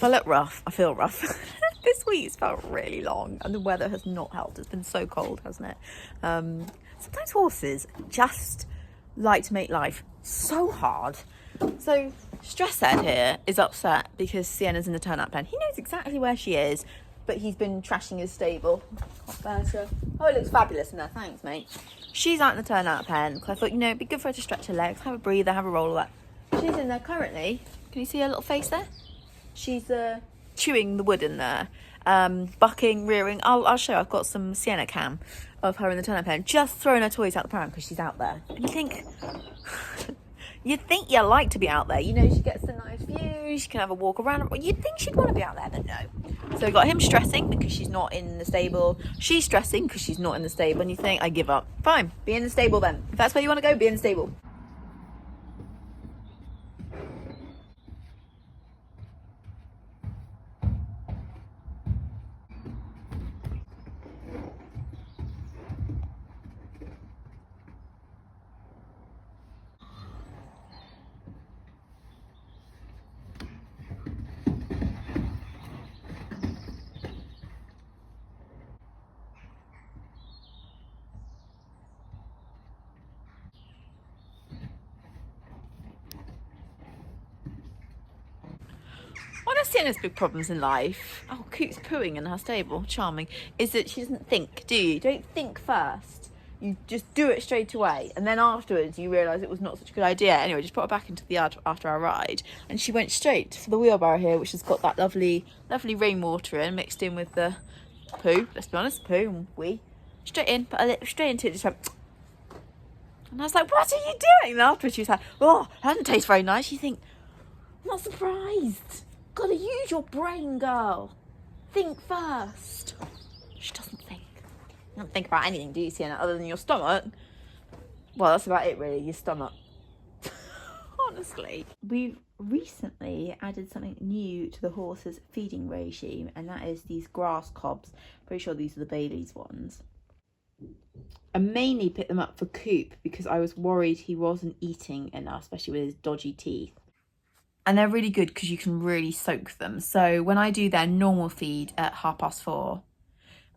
If I look rough, I feel rough. This week's felt really long and the weather has not helped. It's been so cold, hasn't it? Sometimes horses just like to make life so hard. So Stress Ed here is upset because Sienna's in the turnout pen. He knows exactly where she is, but he's been trashing his stable. Oh, it looks fabulous in there. Thanks, mate. She's out in the turnout pen because I thought, it'd be good for her to stretch her legs, have a breather, have a roll of that. She's in there currently. Can you see her little face there? She's chewing the wood in there, bucking, rearing. I'll show you. I've got some Sienna cam of her in the turnout pen, just throwing her toys out the pram because she's out there. And you think, you'd think you like to be out there. She gets the nice view. She can have a walk around. You'd think she'd want to be out there, but no. So we got him stressing because she's not in the stable. She's stressing because she's not in the stable. And you think, I give up. Fine, be in the stable then. If that's where you want to go, be in the stable. One of Sienna's big problems in life, Coot's pooing in her stable, charming, is that she doesn't think, do you? Don't think first. You just do it straight away. And then afterwards you realise it was not such a good idea. Anyway, just put her back into the yard after our ride. And she went straight for the wheelbarrow here, which has got that lovely rainwater in, mixed in with the poo. Let's be honest, poo and wee. Straight in, put a little straight into it, just went... And I was like, what are you doing? And afterwards she was like, oh, that doesn't taste very nice. You think, I'm not surprised. Gotta use your brain, girl. Think first. She doesn't think. You don't think about anything, do you, Sienna, other than your stomach? Well, that's about it, really, your stomach. Honestly. We've recently added something new to the horse's feeding regime, and that is these grass cobs. Pretty sure these are the Bailey's ones. I mainly picked them up for Coop because I was worried he wasn't eating enough, especially with his dodgy teeth. And they're really good because you can really soak them. So when I do their normal feed at 4:30,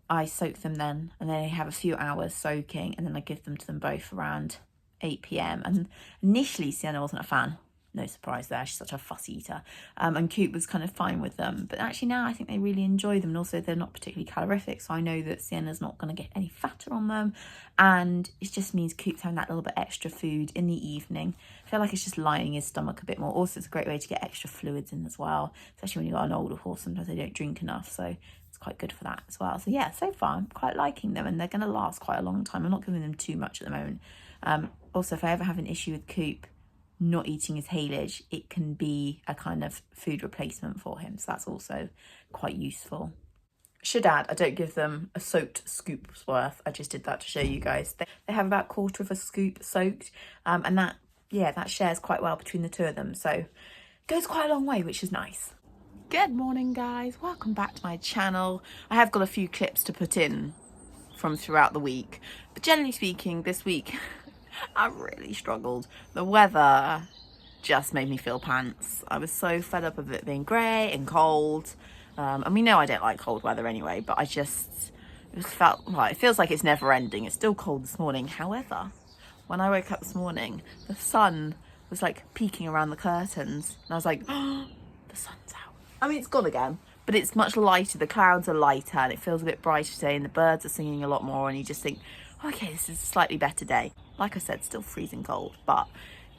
I soak them then. And then they have a few hours soaking. And then I give them to them both around 8 p.m. And initially, Sienna wasn't a fan. No surprise there. She's such a fussy eater. And Coop was kind of fine with them. But actually now I think they really enjoy them. And also they're not particularly calorific. So I know that Sienna's not going to get any fatter on them. And it just means Coop's having that little bit extra food in the evening. I feel like it's just lining his stomach a bit more. Also, it's a great way to get extra fluids in as well. Especially when you've got an older horse, sometimes they don't drink enough. So it's quite good for that as well. So yeah, so far I'm quite liking them. And they're going to last quite a long time. I'm not giving them too much at the moment. Also, if I ever have an issue with Coop not eating his haylage, it can be a kind of food replacement for him. So that's also quite useful. Should add, I don't give them a soaked scoop's worth. I just did that to show you guys. They have about 1/4 of a scoop soaked. And that shares quite well between the two of them. So it goes quite a long way, which is nice. Good morning, guys. Welcome back to my channel. I have got a few clips to put in from throughout the week. But generally speaking, this week, I really struggled. The weather just made me feel pants. I was so fed up of it being grey and cold. And we know I don't like cold weather anyway, but it feels like it's never ending. It's still cold this morning. However, when I woke up this morning, the sun was like peeking around the curtains. And I was like, oh, the sun's out. I mean, it's gone again, but it's much lighter. The clouds are lighter and it feels a bit brighter today and the birds are singing a lot more and you just think, okay, this is a slightly better day. Like I said, still freezing cold, but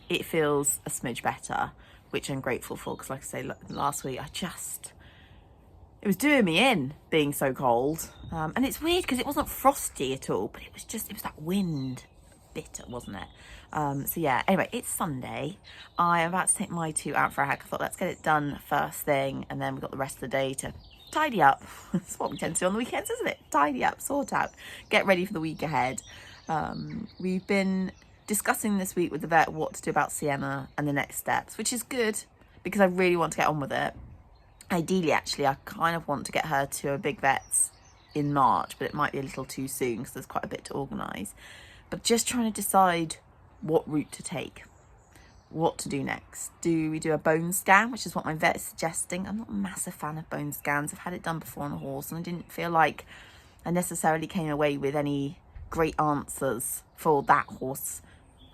it feels a smidge better, which I'm grateful for because like I say, last week, it was doing me in being so cold. And it's weird because it wasn't frosty at all, but it was that wind bitter, wasn't it? So yeah, anyway, it's Sunday. I am about to take my two out for a hike. I thought, let's get it done first thing, and then we've got the rest of the day to tidy up. That's what we tend to do on the weekends, isn't it? Tidy up, sort out, get ready for the week ahead. We've been discussing this week with the vet what to do about Sienna and the next steps, which is good because I really want to get on with it. Ideally, actually, I kind of want to get her to a big vet's in March, but it might be a little too soon because there's quite a bit to organise. But just trying to decide what route to take. what to do next. Do we do a bone scan, which is what my vet is suggesting? I'm not a massive fan of bone scans. I've had it done before on a horse, and I didn't feel like I necessarily came away with any great answers for that horse.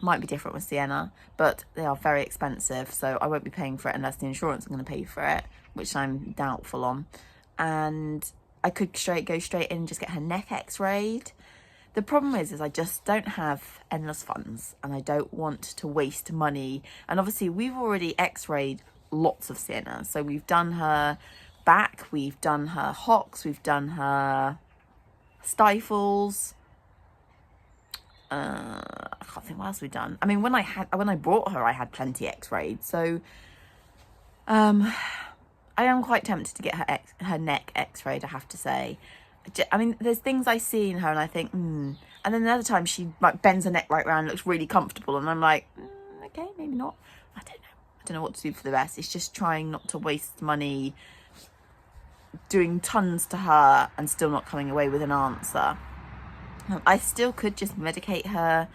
Might be different with Sienna, but they are very expensive, so I won't be paying for it unless the insurance are going to pay for it, which I'm doubtful on. And I could go straight in and just get her neck x-rayed. The problem is I just don't have endless funds, and I don't want to waste money. And obviously we've already x-rayed lots of Sienna. So we've done her back, we've done her hocks, we've done her stifles. I can't think what else we've done. I mean, when I brought her, I had plenty x-rayed. So I am quite tempted to get her neck x-rayed, I have to say. I mean, there's things I see in her and I think, And then another time she like bends her neck right round, looks really comfortable. And I'm like, okay, maybe not. I don't know. I don't know what to do for the rest. It's just trying not to waste money doing tons to her and still not coming away with an answer. I still could just medicate her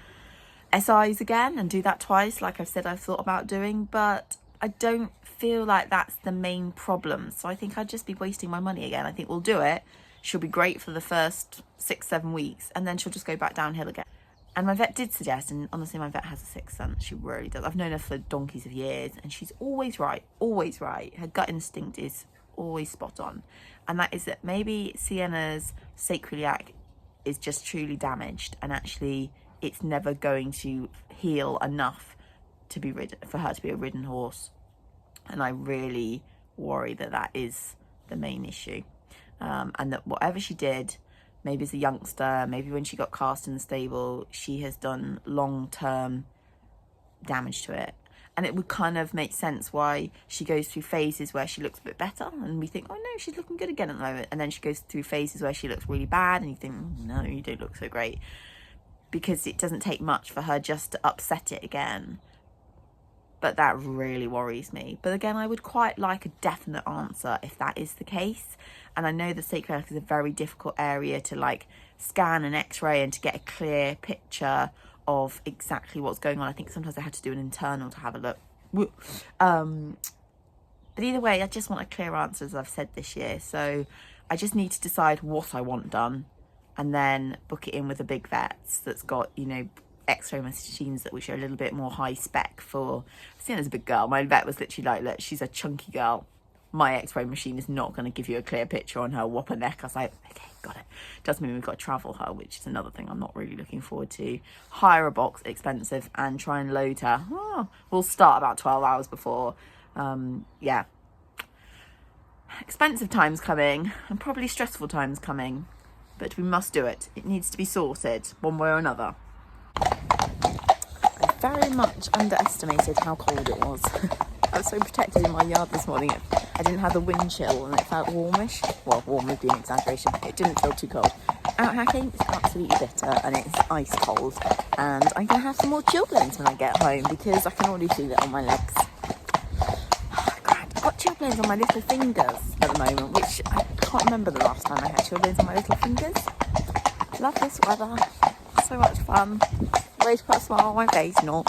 SIs again and do that twice, like I've said I've thought about doing, but I don't feel like that's the main problem. So I think I'd just be wasting my money again. I think we'll do it. She'll be great for the first 6-7 weeks, and then she'll just go back downhill again. And my vet did suggest, and honestly my vet has a sixth sense, she really does. I've known her for donkeys of years, and she's always right, always right. Her gut instinct is always spot on. And that is that maybe Sienna's sacroiliac is just truly damaged, and actually it's never going to heal enough to be for her to be a ridden horse. And I really worry that that is the main issue. And that whatever she did, maybe as a youngster, maybe when she got cast in the stable, she has done long-term damage to it. And it would kind of make sense why she goes through phases where she looks a bit better and we think, oh no, she's looking good again at the moment. And then she goes through phases where she looks really bad and you think, oh, no, you don't look so great. Because it doesn't take much for her just to upset it again. But that really worries me. But again, I would quite like a definite answer if that is the case. And I know the sacroiliac is a very difficult area to like scan and x-ray and to get a clear picture of exactly what's going on. I think sometimes I had to do an internal to have a look. But either way, I just want a clear answer, as I've said this year. So I just need to decide what I want done and then book it in with a big vet that's got, you know, x-ray machines that which are a little bit more high spec for. Sienna's a big girl. My vet was literally like, look, she's a chunky girl. My x-ray machine is not going to give you a clear picture on her whopper neck. I was like, okay, got it. Does mean we've got to travel her, which is another thing I'm not really looking forward to. Hire a box, expensive, and try and load her. We'll start about 12 hours before. Yeah. Expensive times coming and probably stressful times coming, but we must do it. It needs to be sorted one way or another. I very much underestimated how cold it was. I was so protected in my yard this morning. I didn't have the wind chill and it felt warmish. Well, warm would be an exaggeration. It didn't feel too cold. Out hacking is absolutely bitter and it's ice cold. And I'm going to have some more chilblains when I get home because I can already feel it on my legs. I've got chilblains on my little fingers at the moment, which I can't remember the last time I had chilblains on my little fingers. Love this weather. So much fun. Ways to put a smile on my face, not.